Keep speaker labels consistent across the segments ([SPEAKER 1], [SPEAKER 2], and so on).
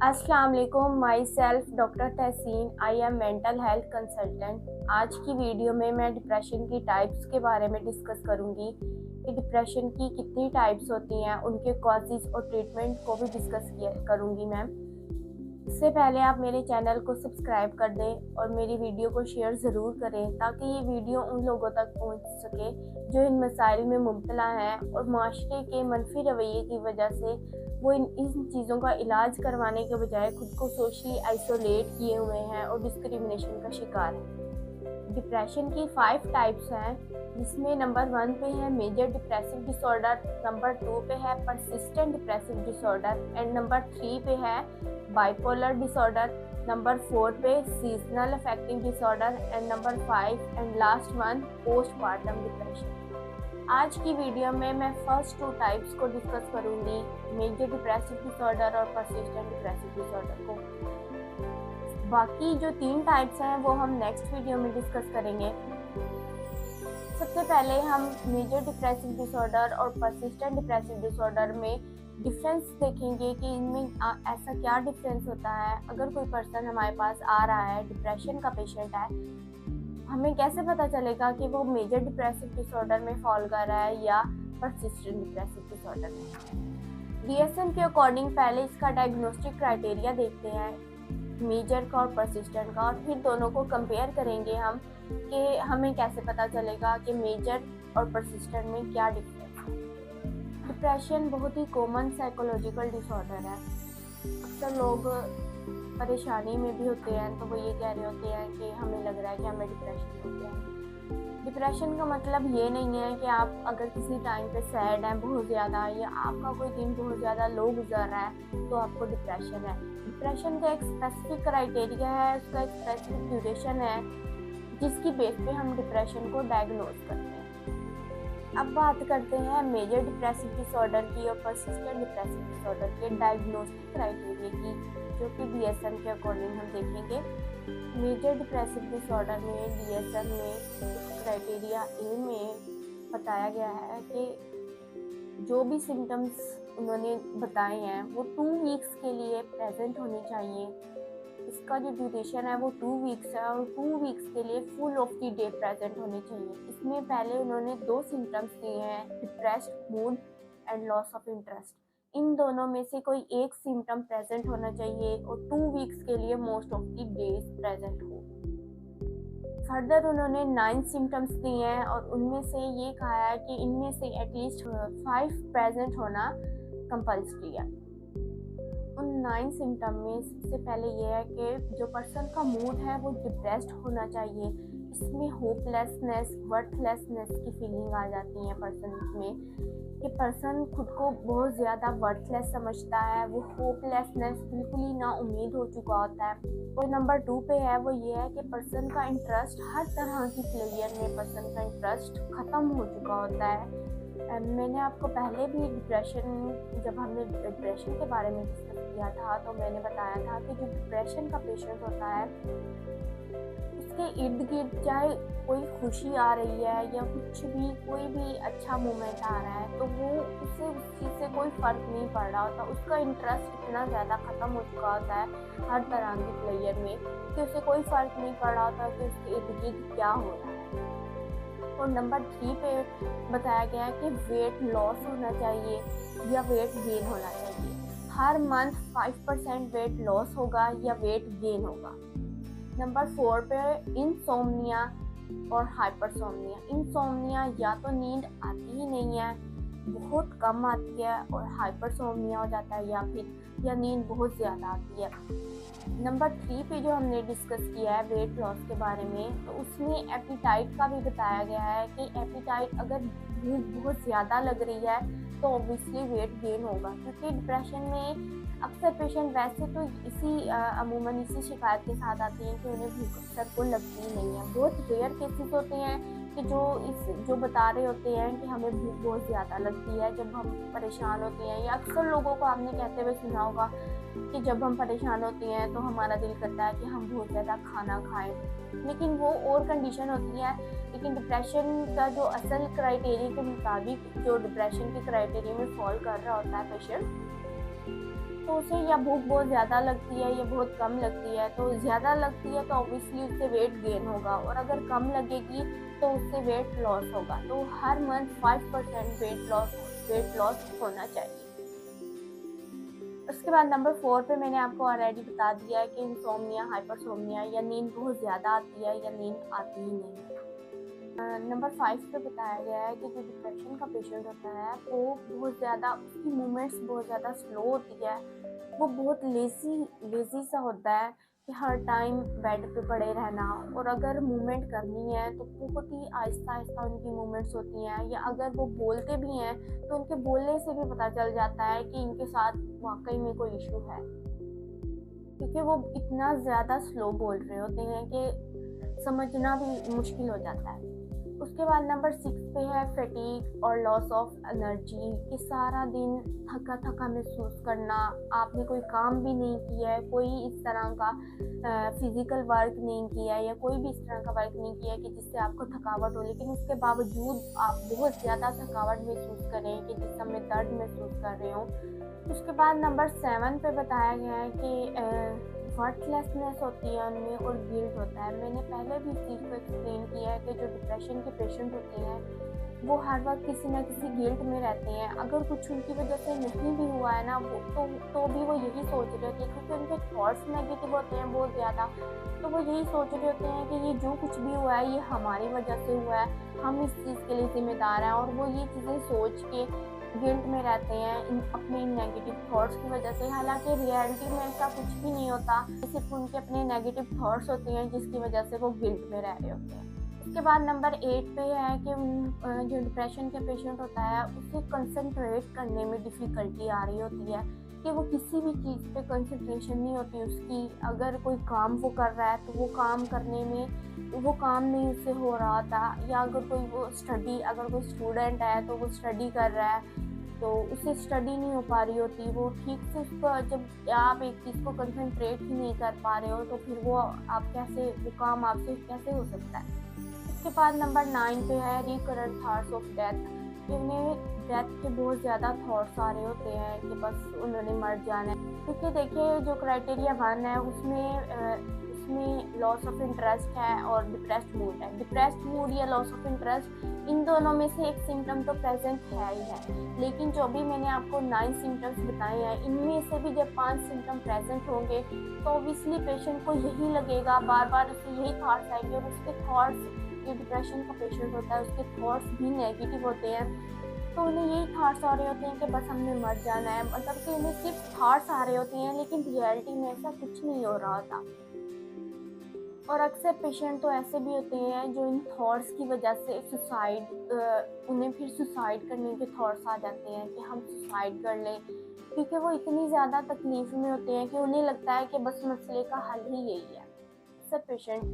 [SPEAKER 1] अस्सलाम वालेकुम, myself doctor Tahseen. I am mental health consultant. आज की वीडियो में मैं डिप्रेशन की टाइप्स के बारे में डिस्कस करूंगी कि डिप्रेशन की कितनी टाइप्स होती हैं, उनके कॉजेज़ और ट्रीटमेंट को भी डिस्कस करूंगी मैं। इससे पहले आप मेरे चैनल को सब्सक्राइब कर दें और मेरी वीडियो को शेयर ज़रूर करें ताकि ये वीडियो उन लोगों तक पहुंच सके जो इन मसाइल में मुब्तला हैं और माशरे के मनफी रवैये की वजह से वो इन चीज़ों का इलाज करवाने के बजाय खुद को सोशली आइसोलेट किए हुए हैं और डिस्क्रिमिनेशन का शिकार हैं। डिप्रेशन की 5 टाइप्स हैं, जिसमें नंबर 1 पे है मेजर डिप्रेसिव डिसऑर्डर, नंबर 2 पे है persistent depressive disorder and number 3 पे है बाइपोलर डिसऑर्डर, नंबर 4 पे seasonal affective disorder and number 5 and last one postmortem depression. आज की वीडियो में मैं फर्स्ट 2 टाइप्स को डिस्कस करूंगी, मेजर डिप्रेसिव डिसऑर्डर और परसिस्टेंट डिप्रेसिव डिसऑर्डर को। बाकी जो 3 टाइप्स हैं वो हम नेक्स्ट वीडियो में डिस्कस करेंगे। सबसे पहले हम मेजर डिप्रेसिव डिसऑर्डर और परसिस्टेंट डिप्रेसिव डिसऑर्डर में डिफरेंस देखेंगे कि इनमें ऐसा क्या डिफरेंस होता है। अगर कोई पर्सन हमारे पास आ रहा है, डिप्रेशन का पेशेंट है, हमें कैसे पता चलेगा कि वो मेजर डिप्रेसिव डिसऑर्डर में फॉल कर रहा है या परसिस्टेंट डिप्रेसिव डिसऑर्डर में। डीएसएम के अकॉर्डिंग पहले इसका डायग्नोस्टिक क्राइटेरिया देखते हैं, मेजर का और परसिस्टेंट का, और फिर दोनों को कंपेयर करेंगे हम कि हमें कैसे पता चलेगा कि मेजर और परसिस्टेंट में क्या डिफरेंस है। डिप्रेशन बहुत ही कॉमन साइकोलॉजिकल डिसऑर्डर है। अक्सर लोग परेशानी में भी होते हैं तो वो ये कह रहे होते हैं कि हमें लग रहा है कि हमें डिप्रेशन हो गया है। डिप्रेशन का मतलब ये नहीं है कि आप अगर किसी टाइम पे सैड हैं बहुत ज़्यादा, या आपका कोई दिन बहुत ज़्यादा लो गुजर रहा है तो आपको डिप्रेशन है। डिप्रेशन का एक स्पेसिफिक क्राइटेरिया है, उसका एक स्पेसिफिक ड्यूरेशन है जिसकी बेस पे हम डिप्रेशन को डायग्नोज करते हैं। अब बात करते हैं मेजर डिप्रेसिव डिसऑर्डर की और परसिस्टेंट डिप्रेसिव डिसऑर्डर के डायग्नोस्टिक क्राइटेरिया की, जो कि डीएसएम के अकॉर्डिंग हम देखेंगे। मेजर डिप्रेसिव डिसऑर्डर में डीएसएम में क्राइटेरिया ए में बताया गया है कि जो भी सिम्टम्स उन्होंने बताए हैं वो 2 वीक्स के लिए प्रेजेंट होने चाहिए। इसका जो ड्यूरेशन है वो 2 वीक्स है और 2 वीक्स के लिए full of the day present होने चाहिए। इसमें पहले उन्होंने 2 सिम्टम्स दिए हैं, depressed mood and loss of interest. इन दोनों में से कोई एक सिम्टम प्रेजेंट होना चाहिए और 2 वीक्स के लिए most of the days present हो। फर्दर उन्होंने 9 सिम्टम्स दिए हैं और उनमें से ये कहा है कि इनमें से एटलीस्ट 5 प्रेजेंट होना कंपल्सरी है। उन 9 सिम्टम में सबसे पहले ये है कि जो पर्सन का मूड है वो डिप्रेस्ड होना चाहिए। इसमें होपलेसनेस, वर्थलेसनेस की फीलिंग आ जाती है पर्सन में, कि पर्सन खुद को बहुत ज़्यादा वर्थलेस समझता है, वो होपलेसनेस, बिल्कुल ही ना उम्मीद हो चुका होता है। और नंबर 2 पे है वो ये है कि पर्सन का इंटरेस्ट, हर तरह की प्लेयर में पर्सन का इंटरेस्ट ख़त्म हो चुका होता है। मैंने आपको पहले भी जब हमने डिप्रेशन के बारे में डिस्कस किया था तो मैंने बताया था कि जो डिप्रेशन का पेशेंट होता है उसके इर्द गिर्द चाहे कोई खुशी आ रही है या कुछ भी, कोई भी अच्छा मोमेंट आ रहा है तो वो उससे उस चीज़ से कोई फ़र्क नहीं पड़ रहा होता। उसका इंटरेस्ट इतना ज़्यादा ख़त्म हो चुका होता है हर तरह की प्लेयर में कि उसे कोई फ़र्क नहीं पड़ रहा होता कि उसके इर्द गिर्द क्या हो रहा है। और नंबर 3 पे बताया गया है कि वेट लॉस होना चाहिए या वेट गेन होना चाहिए। हर मंथ 5% वेट लॉस होगा या वेट गेन होगा। नंबर 4 पे इंसोम्निया और हाइपरसोम्निया। इंसोम्निया या तो नींद आती ही नहीं है, बहुत कम आती है, और हाइपरसोम्निया हो जाता है या नींद बहुत ज़्यादा आती है। नंबर 3 पे जो हमने डिस्कस किया है वेट लॉस के बारे में, तो उसमें एपिटाइट का भी बताया गया है कि एपिटाइट अगर भूख बहुत ज़्यादा लग रही है तो ऑब्वियसली वेट गेन होगा, क्योंकि डिप्रेशन में अक्सर पेशेंट वैसे तो अमूमन इसी शिकायत के साथ आते हैं कि उन्हें भूख अक्सर को लगती ही नहीं है। बहुत रेयर केसेस होते हैं कि जो बता रहे होते हैं कि हमें भूख बहुत ज़्यादा लगती है जब हम परेशान होते हैं, या अक्सर लोगों को आपने कहते हुए सुना होगा कि जब हम परेशान होते हैं तो हमारा दिल करता है कि हम बहुत ज़्यादा खाना खाएं, लेकिन वो और कंडीशन होती है। लेकिन डिप्रेशन का जो असल क्राइटेरिया के मुताबिक जो डिप्रेशन के क्राइटेरिया में फॉल कर रहा होता है पेशेंट, तो उसे या भूख बहुत ज़्यादा लगती है या बहुत कम लगती है। तो ज़्यादा लगती है तो ऑब्वियसली उससे वेट गेन होगा, और अगर कम लगेगी तो उससे वेट लॉस होगा। तो हर मंथ 5% वेट लॉस होना चाहिए। उसके बाद नंबर 4 पे मैंने आपको ऑलरेडी बता दिया है कि इंसोम्निया, हाइपरसोम्निया, या नींद बहुत ज़्यादा आती है या नींद आती ही नहीं है। नंबर 5 पे बताया गया है कि जो डिप्रेशन का पेशेंट होता है वो बहुत ज़्यादा, उसकी मूवमेंट्स बहुत ज़्यादा स्लो होती है। वो बहुत लेज़ी सा होता है कि हर टाइम बेड पे पड़े रहना, और अगर मूवमेंट करनी है तो बहुत ही आहिस्ता उनकी मूवमेंट्स होती हैं, या अगर वो बोलते भी हैं तो उनके बोलने से भी पता चल जाता है कि इनके साथ वाकई में कोई इशू है, क्योंकि वो इतना ज़्यादा स्लो बोल रहे होते हैं कि समझना भी मुश्किल हो जाता है। उसके बाद नंबर 6 पे है फैटीग और लॉस ऑफ एनर्जी, कि सारा दिन थका महसूस करना, आपने कोई काम भी नहीं किया है, कोई इस तरह का फिजिकल वर्क नहीं किया है, या कोई भी इस तरह का वर्क नहीं किया है कि जिससे आपको थकावट हो, लेकिन उसके बावजूद आप बहुत ज़्यादा थकावट महसूस करें कि जिससे में दर्द महसूस कर रहे हो। उसके बाद नंबर 7 पे बताया गया है कि वर्थलेसनेस होती है उनमें, और गिल्ट होता है। मैंने पहले भी इस चीज़ को एक्सप्लेन किया है कि जो डिप्रेशन के पेशेंट होते हैं वो हर वक्त किसी न किसी गिल्ट में रहते हैं। अगर कुछ उनकी वजह से नहीं भी हुआ है ना, वो तो भी वो यही सोच रहे होते हैं, क्योंकि उनके थॉट्स नेगेटिव होते हैं बहुत ज़्यादा। तो वो यही सोच रहे होते हैं कि ये जो कुछ भी हुआ है ये हमारी वजह से हुआ है, हम इस चीज़ के लिए जिम्मेदार हैं, और वो ये चीज़ें सोच के गिल्ट में रहते हैं अपने नेगेटिव थॉट्स की वजह से। हालांकि रियलिटी में ऐसा कुछ भी नहीं होता, सिर्फ उनके अपने नेगेटिव थॉट्स होते हैं जिसकी वजह से वो गिल्ट में रह रहे होते हैं। उसके बाद नंबर 8 पे है कि जो डिप्रेशन के पेशेंट होता है उसे कंसंट्रेट करने में डिफ़िकल्टी आ रही होती है, कि वो किसी भी चीज़ पे कंसंट्रेशन नहीं होती उसकी। अगर कोई काम वो कर रहा है तो वो काम करने में वो काम नहीं उससे हो रहा था, या अगर कोई स्टूडेंट है तो वो स्टडी कर रहा है तो उससे स्टडी नहीं हो पा रही होती, वो ठीक से उसको, जब आप एक चीज़ को कंसंट्रेट ही नहीं कर पा रहे हो तो फिर वो काम आपसे कैसे हो सकता है। उसके बाद नंबर 9 पे है रिकरेंट थॉट्स ऑफ डेथ, कि उन्हें डेथ के बहुत ज़्यादा थॉट्स आ रहे होते हैं कि बस उन्होंने मर जाना है। क्योंकि देखिए जो क्राइटेरिया 1 है उसमें लॉस ऑफ इंटरेस्ट है और डिप्रेस्ड मूड है। डिप्रेस्ड मूड या लॉस ऑफ इंटरेस्ट, इन दोनों में से एक सिम्टम तो प्रेजेंट है ही है, लेकिन जो भी मैंने आपको 9 सिम्टम्स बताए हैं इनमें से भी जब 5 सिम्टम प्रेजेंट होंगे तो ऑब्वियसली पेशेंट को यही लगेगा, बार बार उसे यही थॉट्स आएंगे, और उसके थॉट्स, जो डिप्रेशन का पेशेंट होता है उसके थॉट्स भी नेगेटिव होते हैं। तो उन्हें यही थॉट्स आ रहे होते हैं कि बस हमने मर जाना है, मतलब कि उन्हें सिर्फ थॉट्स आ रहे होते हैं, लेकिन रियलिटी में ऐसा कुछ नहीं हो रहा होता। और अक्सर पेशेंट तो ऐसे भी होते हैं जो इन थॉट्स की वजह से उन्हें फिर सुसाइड करने के थॉट्स आ जाते हैं कि हम सुसाइड कर लें, क्योंकि वो इतनी ज़्यादा तकलीफ में होते हैं कि उन्हें लगता है कि बस मसले का हल ही यही है। अक्सर पेशेंट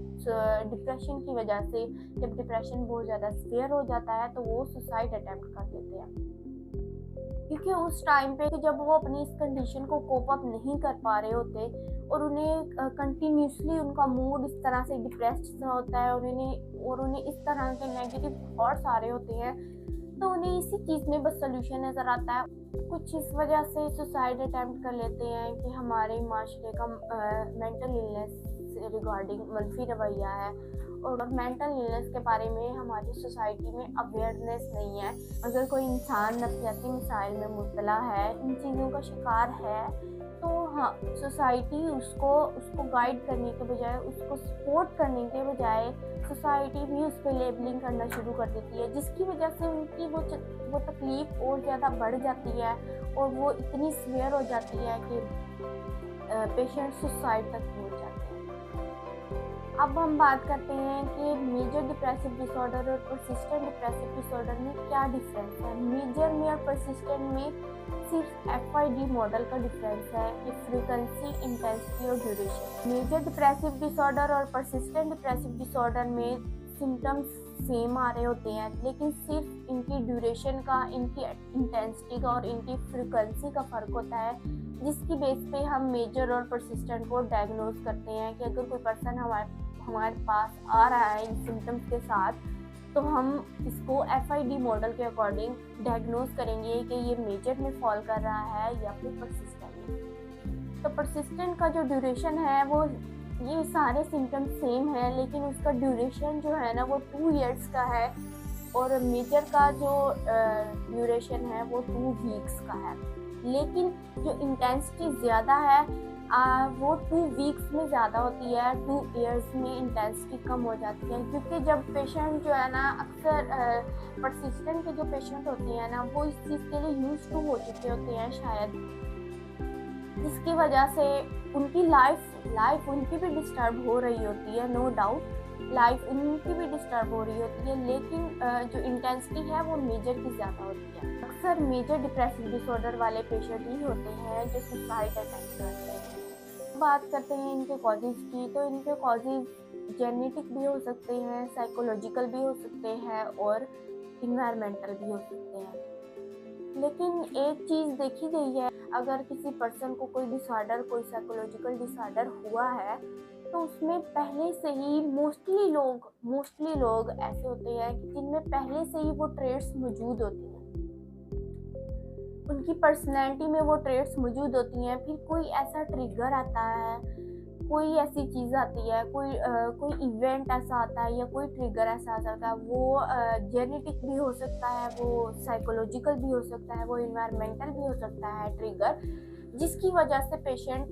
[SPEAKER 1] डिप्रेशन की वजह से, जब डिप्रेशन बहुत ज़्यादा सीवियर हो जाता है तो वो सुसाइड अटेम्प्ट कर लेते हैं, क्योंकि उस टाइम पे जब वो अपनी इस कंडीशन को कोप अप नहीं कर पा रहे होते और उन्हें कंटिन्यूसली उनका मूड इस तरह से डिप्रेस्ड सा होता है, और उन्हें इस तरह के नेगेटिव थॉट्स आ रहे होते हैं, तो उन्हें इसी चीज़ में बस सोल्यूशन नज़र आता है। कुछ इस वजह से सुसाइड अटेम्प्ट कर लेते हैं कि हमारे माशरे का मेंटल इलनेस से रिगार्डिंग मनफी रवैया है, और मेंटल इलनेस के बारे में हमारी सोसाइटी में अवेयरनेस नहीं है। अगर कोई इंसान नफसियाती मसाइल में मुब्तला है, इन चीज़ों का शिकार है, तो हाँ, सोसाइटी उसको गाइड करने के बजाय, उसको सपोर्ट करने के बजाय सोसाइटी भी उस पर लेबलिंग करना शुरू कर देती है, जिसकी वजह से उनकी वो तकलीफ़ और ज़्यादा बढ़ जाती है, और वो इतनी सीवियर हो जाती है कि पेशेंट सुसाइड तक पहुँच जाते हैं। अब हम बात करते हैं कि मेजर डिप्रेसिव डिसऑर्डर और परसिस्टेंट डिप्रेसिव डिसऑर्डर में क्या डिफरेंस है। मेजर में और परसिस्टेंट में सिर्फ FID मॉडल का डिफरेंस है कि फ्रीक्वेंसी, इंटेंसिटी और ड्यूरेशन। मेजर डिप्रेसिव डिसऑर्डर और परसिस्टेंट डिप्रेसिव डिसऑर्डर में सिम्टम्स सेम आ रहे होते हैं, लेकिन सिर्फ इनकी ड्यूरेशन का, इनकी इंटेंसिटी का और इनकी फ्रीक्वेंसी का फ़र्क होता है, जिसकी बेस पे हम मेजर और परसिस्टेंट को डायग्नोज करते हैं कि अगर कोई पर्सन हमारे पास आ रहा है इन सिम्टम्स के साथ, तो हम इसको FID मॉडल के अकॉर्डिंग डायग्नोज करेंगे कि ये मेजर में फॉल कर रहा है या फिर परसिस्टेंट में। तो परसिस्टेंट का जो ड्यूरेशन है वो, ये सारे सिम्टम्स सेम है लेकिन उसका ड्यूरेशन जो है ना वो 2 इयर्स का है, और मेजर का जो ड्यूरेशन है वो 2 वीक्स का है। लेकिन जो इंटेंसिटी ज़्यादा है वो 2 वीक्स में ज़्यादा होती है, 2 इयर्स में इंटेंसिटी कम हो जाती है। क्योंकि जब पेशेंट जो है ना, अक्सर परसिस्टेंट के जो पेशेंट होते हैं ना, वो इस चीज़ के लिए यूज्ड टू हो चुके होते हैं शायद, जिसकी वजह से उनकी लाइफ उनकी भी डिस्टर्ब हो रही होती है, नो डाउट लाइफ उनकी भी डिस्टर्ब हो रही होती है, लेकिन जो इंटेंसिटी है वो मेजर की ज़्यादा होती है। अक्सर मेजर डिप्रेसिव डिसऑर्डर वाले पेशेंट ही होते हैं जो सुसाइड अटेम्प्ट करते हैं। बात करते हैं इनके कॉजेज़ की, तो इनके कॉजेज़ जेनेटिक भी हो सकते हैं, साइकोलॉजिकल भी हो सकते हैं और इन्वायरमेंटल भी हो सकते हैं। लेकिन एक चीज़ देखी गई है, अगर किसी पर्सन को कोई डिसऑर्डर, कोई साइकोलॉजिकल डिसऑर्डर हुआ है, तो उसमें पहले से ही मोस्टली लोग ऐसे होते हैं कि जिनमें पहले से ही वो ट्रेड्स मौजूद होती हैं, उनकी पर्सनैलिटी में वो ट्रेड्स मौजूद होती हैं। फिर कोई ऐसा ट्रिगर आता है, कोई ऐसी चीज़ आती है, कोई इवेंट ऐसा आता है या कोई ट्रिगर ऐसा आ जाता है, वो जेनेटिक भी हो सकता है, वो साइकोलॉजिकल भी हो सकता है, वो इन्वायरमेंटल भी हो सकता है ट्रिगर, जिसकी वजह से पेशेंट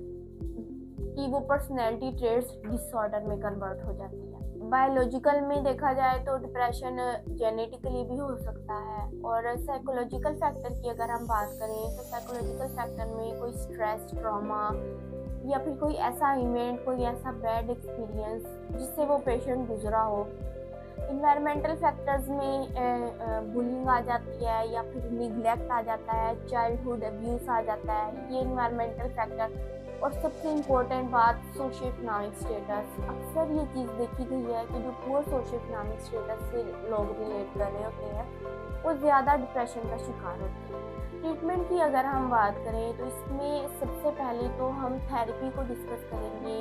[SPEAKER 1] की वो पर्सनैलिटी ट्रेड्स डिसऑर्डर में कन्वर्ट हो जाती है। बायोलॉजिकल में देखा जाए तो डिप्रेशन जेनेटिकली भी हो सकता है, और साइकोलॉजिकल फैक्टर की अगर हम बात करें तो साइकोलॉजिकल फैक्टर में कोई स्ट्रेस, ट्रॉमा या फिर कोई ऐसा इवेंट, कोई ऐसा बैड एक्सपीरियंस जिससे वो पेशेंट गुजरा हो। इन्वायरमेंटल फैक्टर्स में बुलिंग आ जाती है या फिर निगलेक्ट आ जाता है, चाइल्डहुड अब्यूज़ आ जाता है, ये इन्वायरमेंटल फैक्टर। और सबसे इम्पोर्टेंट बात, सोशियो इकोनॉमिक स्टेटस। अक्सर ये चीज़ देखी गई है कि जो पुअर सोशियो इकोनॉमिक स्टेटस से लोग रिलेट कर रहे होते हैं वो ज़्यादा डिप्रेशन का शिकार होते हैं। ट्रीटमेंट की अगर हम बात करें तो इसमें सबसे पहले तो हम थेरेपी को डिस्कस करेंगे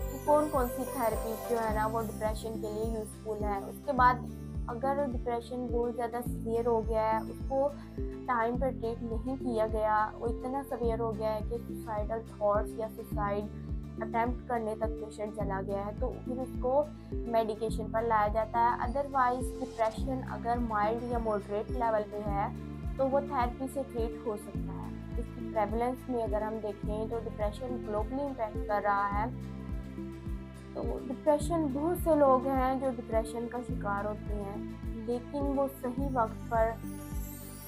[SPEAKER 1] कि कौन कौन सी थेरेपी जो है ना वो डिप्रेशन के लिए यूज़फुल है। उसके बाद अगर डिप्रेशन बहुत ज़्यादा सीवियर हो गया है, उसको टाइम पर ट्रीट नहीं किया गया, वो इतना सीवियर हो गया है कि सुसाइडल थॉट्स या सुसाइड अटेम्प्ट करने तक पेशेंट चला गया है, तो फिर उसको मेडिकेशन पर लाया जाता है। अदरवाइज डिप्रेशन अगर माइल्ड या मॉडरेट लेवल पे है तो वो थेरेपी से ट्रीट हो सकता है। इसकी प्रेवलेंस में अगर हम देखें तो डिप्रेशन ग्लोबली इम्पैक्ट कर रहा है। तो डिप्रेशन, बहुत से लोग हैं जो डिप्रेशन का शिकार होते हैं, लेकिन वो सही वक्त पर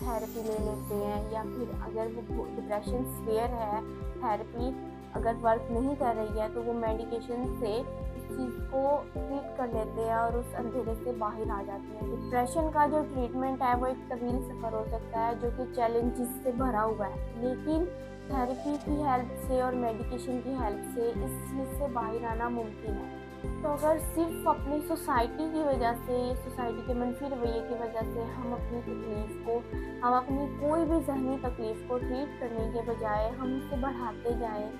[SPEAKER 1] थेरेपी ले लेते हैं, या फिर अगर वो डिप्रेशन सीवियर है, थेरेपी अगर वर्क नहीं कर रही है तो वो मेडिकेशन से उस चीज़ को ट्रीट कर लेते हैं और उस अंधेरे से बाहर आ जाते हैं। डिप्रेशन का जो ट्रीटमेंट है वो एक तवील सफ़र हो सकता है जो कि चैलेंजेस से भरा हुआ है, लेकिन थेरेपी की हेल्प से और मेडिकेशन की हेल्प से इस चीज़ से बाहर आना मुमकिन है। तो अगर सिर्फ अपनी सोसाइटी की वजह से, सोसाइटी के मनफी रवैये की वजह से हम अपनी तकलीफ़ को, हम अपनी कोई भी ज़हनी तकलीफ़ को ट्रीट करने के बजाय हम उसे बढ़ाते जाएं,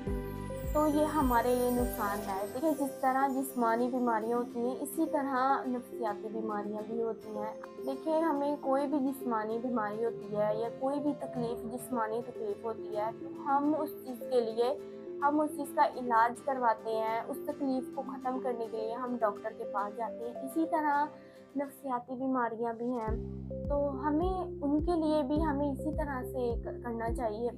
[SPEAKER 1] तो ये हमारे लिए नुकसानदायक है। देखिए, जिस तरह जिस्मानी बीमारियाँ होती हैं, इसी तरह नफ्सियाती बीमारियाँ भी होती हैं। देखिए, हमें कोई भी जिस्मानी बीमारी होती है या कोई भी तकलीफ़, जिस्मानी तकलीफ़ होती है, तो हम उस चीज़ का इलाज करवाते हैं, उस तकलीफ़ को ख़त्म करने के लिए हम डॉक्टर के पास जाते हैं। इसी तरह नफ्सियाती बीमारियाँ भी हैं, तो हमें उनके लिए भी हमें इसी तरह से करना चाहिए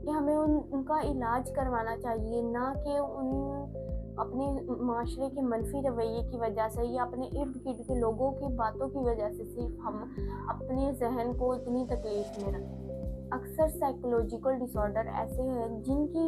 [SPEAKER 1] कि हमें उनका इलाज करवाना चाहिए, ना कि अपने माशरे के मनफी रवैये की वजह से या अपने इर्द गिर्द के लोगों की बातों की वजह से सिर्फ हम अपने जहन को इतनी तकलीफ़ में रखें। अक्सर साइकोलॉजिकल डिसऑर्डर ऐसे हैं जिनकी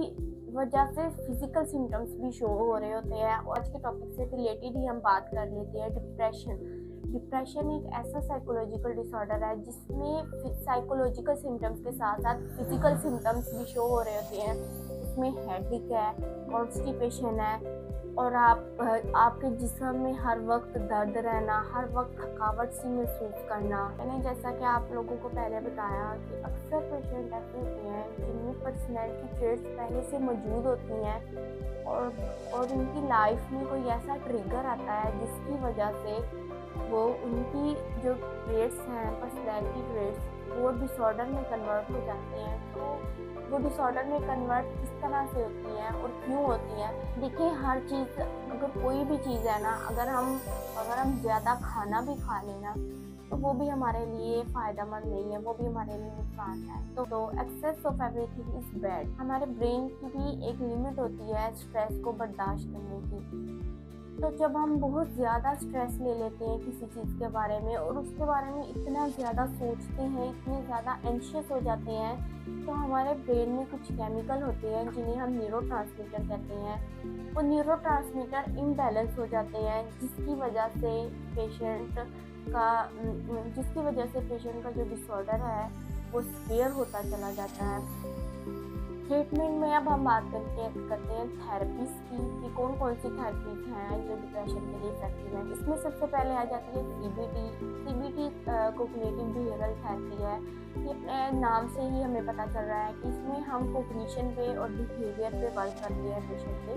[SPEAKER 1] वजह से फिज़िकल सिम्टम्स भी शो हो रहे होते हैं। आज के टॉपिक से रिलेटेड ही हम बात कर लेते हैं, डिप्रेशन एक ऐसा साइकोलॉजिकल डिसऑर्डर है जिसमें साइकोलॉजिकल सिम्टम्स के साथ साथ फिज़िकल सिम्टम्स भी शो हो रहे होते हैं। इसमें हेडेक है, कॉन्स्टिपेशन है, और आपके जिस्म में हर वक्त दर्द रहना, हर वक्त थकावट सी महसूस करना। मैंने जैसा कि आप लोगों को पहले बताया कि अक्सर पेशेंट ऐसे होते हैं जिनमें पर्सनैलिटी ट्रेट्स पहले से मौजूद होती हैं, और उनकी लाइफ में कोई ऐसा ट्रिगर आता है जिसकी वजह से वो उनकी जो ट्रेट्स हैं, पर्सनैलिटी ट्रेट्स, वो डिसऑर्डर में कन्वर्ट हो जाती हैं। तो वो डिसऑर्डर में कन्वर्ट किस तरह से होती हैं और क्यों होती हैं? देखिए, हर चीज़, अगर कोई भी चीज़ है ना, अगर हम ज़्यादा खाना भी खा लें ना, तो वो भी हमारे लिए फ़ायदेमंद नहीं है, वो भी हमारे लिए नुकसान है। तो excess of everything is bad. हमारे ब्रेन की भी एक लिमिट होती है स्ट्रेस को बर्दाश्त करने की। तो जब हम बहुत ज़्यादा स्ट्रेस ले लेते हैं किसी चीज़ के बारे में और उसके बारे में इतना ज़्यादा सोचते हैं, इतने ज़्यादा एंशियस हो जाते हैं, तो हमारे ब्रेन में कुछ केमिकल होते हैं जिन्हें हम न्यूरोट्रांसमीटर कहते हैं। वो न्यूरोट्रांसमीटर इम्बैलेंस हो जाते हैं, जिसकी वजह से पेशेंट का जो डिसऑर्डर है वो सीवियर होता चला जाता है। ट्रीटमेंट में अब हम बात करते हैं थेरेपीज की कि कौन कौन सी थेरेपीज हैं जो डिप्रेशन के लिए इफेक्टिव हैं। इसमें सबसे पहले आ जाती है CBT. CBT cognitive behavioural therapy है। ये अपने नाम से ही हमें पता चल रहा है कि इसमें हम कोग्निशन पे और बिहेवियर पे वर्क करते हैं पेशेंट पे।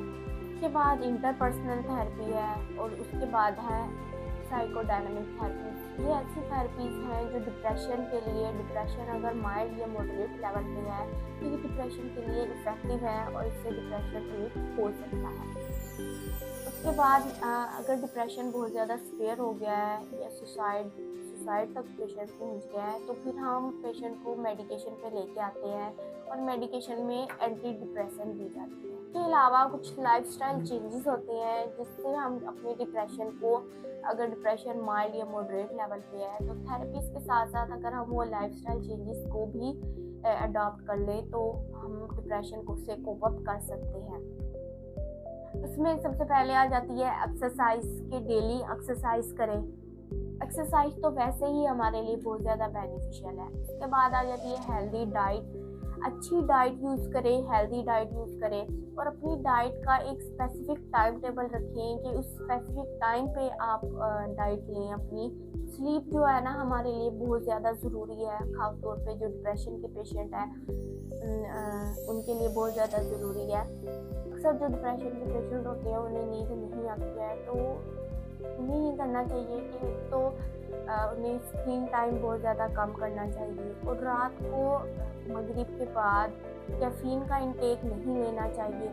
[SPEAKER 1] उसके बाद इंटरपर्सनल थेरेपी है और उसके बाद है साइकोडायनामिक थेरेपी। ये ऐसी थेरेपीज हैं जो डिप्रेशन अगर माइल्ड या मॉडरेट लेवल पे है तो ये डिप्रेशन के लिए इफ़ेक्टिव है और इससे डिप्रेशन ठीक हो सकता है। उसके बाद अगर डिप्रेशन बहुत ज़्यादा सीवियर हो गया है या सुसाइड तक पेशेंट पहुंच गया है, तो फिर हम पेशेंट को मेडिकेशन पे लेके आते हैं और मेडिकेशन में एंटी डिप्रेसेंट दी जाती है। इसके अलावा कुछ लाइफस्टाइल चेंजेस होते हैं जिससे हम अपने डिप्रेशन को, अगर डिप्रेशन माइल्ड या मॉडरेट लेवल पे है, तो थेरेपीज के साथ साथ अगर हम वो लाइफस्टाइल चेंजेस को भी अडॉप्ट कर लें तो हम डिप्रेशन को से कोप अप कर सकते हैं। इसमें सबसे पहले आ जाती है एक्सरसाइज के डेली एक्सरसाइज करें। एक्सरसाइज तो वैसे ही हमारे लिए बहुत ज़्यादा बेनिफिशियल है। इसके बाद आ जाती है हेल्दी डाइट। अच्छी डाइट यूज़ करें, हेल्दी डाइट यूज़ करें और अपनी डाइट का एक स्पेसिफिक टाइम टेबल रखें कि उस स्पेसिफिक टाइम पे आप डाइट लें। अपनी स्लीप जो है ना हमारे लिए बहुत ज़्यादा ज़रूरी है, ख़ासतौर पे जो डिप्रेशन के पेशेंट हैं उनके लिए बहुत ज़्यादा ज़रूरी है। अक्सर जो डिप्रेशन के पेशेंट होते हैं उन्हें नींद नहीं आती है, तो उन्हें ये करना चाहिए कि तो उन्हें स्क्रीन टाइम बहुत ज़्यादा कम करना चाहिए और रात को मगरिब के बाद कैफ़ीन का इंटेक नहीं लेना चाहिए।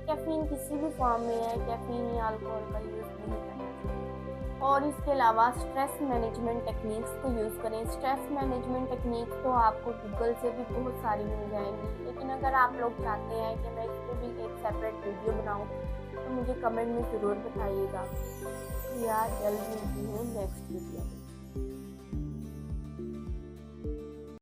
[SPEAKER 1] कैफ़ीन किसी भी फॉर्म में है, कैफ़ीन या अल्कोहल का यूज़ नहीं करना चाहिए। और इसके अलावा स्ट्रेस मैनेजमेंट टेक्निक्स को यूज़ करें। स्ट्रेस मैनेजमेंट टेक्निक तो आपको गूगल से भी बहुत सारी मिल जाएंगी, लेकिन अगर आप लोग चाहते हैं कि मैं इस पर भी एक सेपरेट वीडियो बनाऊँ तो मुझे कमेंट में ज़रूर बताइएगा। यार जल्द मिलती हूँ नेक्स्ट वीडियो में।